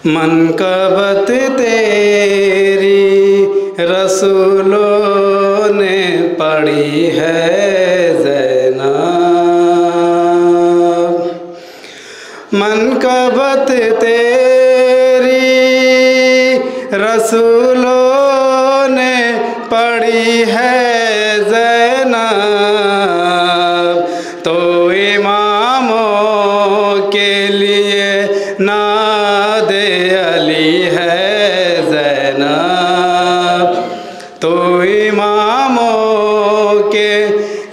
मनकबत तेरी रसूलों ने पढ़ी है ज़ैनब। मनकबत तेरी रसूलों ने पढ़ी है ज़ैनब। तो इमामों के लिए नादे अली है ज़ैनब। तो इमामों के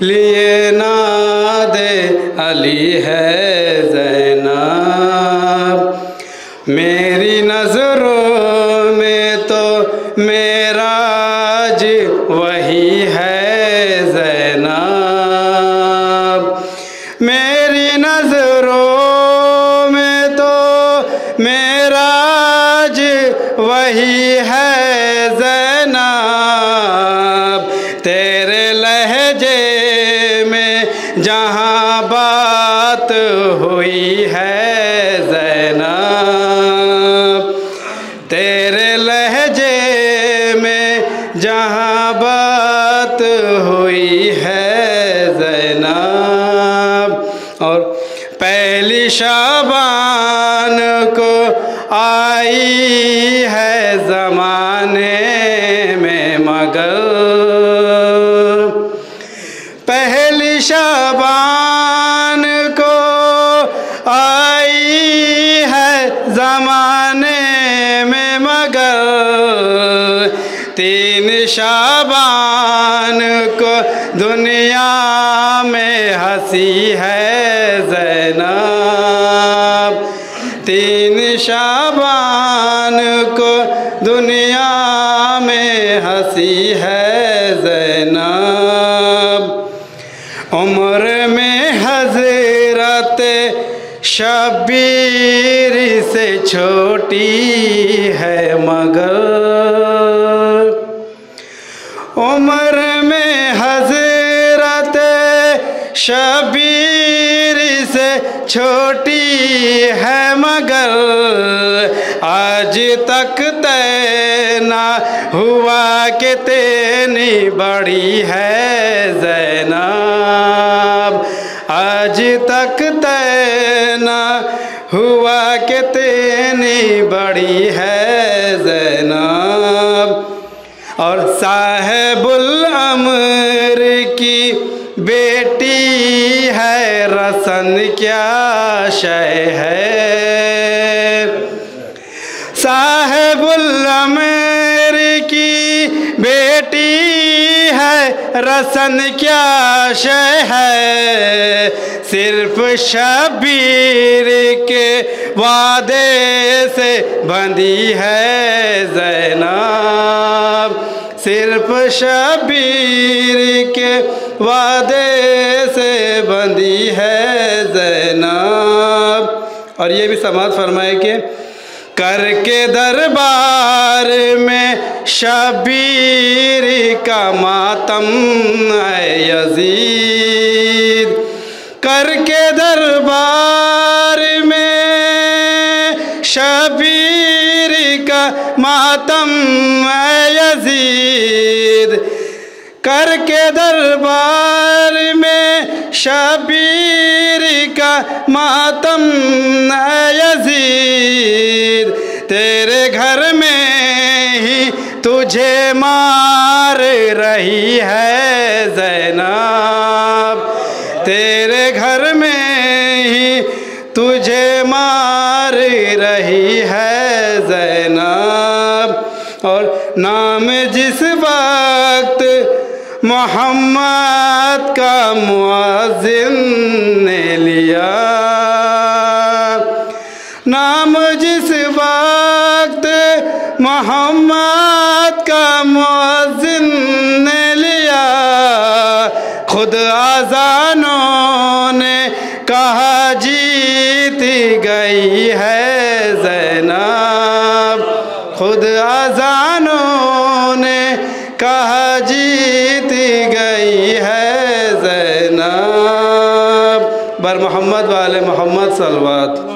लिए नादे अली है ज़ैनब। मेरी नज़रों में तो मेराज वही है ज़ैनब। मेरी नज़रों में तो मेराज वही है ज़ैनब। तेरे लहजे में जहाँ बात हुई है ज़ैनब। तेरे लहजे में जहाँ बात हुई है ज़ैनब। और पहली शाबान को आई है ज़माने में मगर। पहली शाबान को आई है ज़माने में मगर। 3 शाबान को दुनिया में हंसी है ज़ैनब। 3 शाबान को दुनिया में हंसी है ज़ैनब। उम्र में हज़रत शब्बीर से छोटी है मगर। उम्र में हज़रत शब्बीर से छोटी है मगर। आज तक तय ना हुआ कि तेनी बड़ी है ज़ैनब। आज तक तय ना हुआ कि तेनी बड़ी है ज़ैनब। और साहिबुल अमर की बेटी है रसन क्या शय है। साहिबुल अमर की बेटी है रसन क्या शय है। सिर्फ शब्बीर के वादे से बंधी है ज़ैनब। सिर्फ शब्बीर के वादे से बंधी है ज़ैनब। और ये भी समाज फरमाए कि करके दरबार में शब्बीर का मातम है यजीद। करके दरबार में शब्बीर का मातम है यजीद। करके दरबार में शब्बीर का मातम है यजीद। तेरे घर में ही तुझे मार रही है ज़ैनब। तेरे घर में ही तुझे मार रही है ज़ैनब। और नाम जिस वक्त मोहम्मद का मुअज़्ज़िन ने लिया। नाम जिस वक्त मोहम्मद का मुअज़्ज़िन ने लिया। खुद आज़ानों ने कहा जीत गई है ज़ैनब। खुद आज़ानों ने कहा जीत गई है ज़ैनब। बर मोहम्मद वाले मोहम्मद सल्लल्लाहु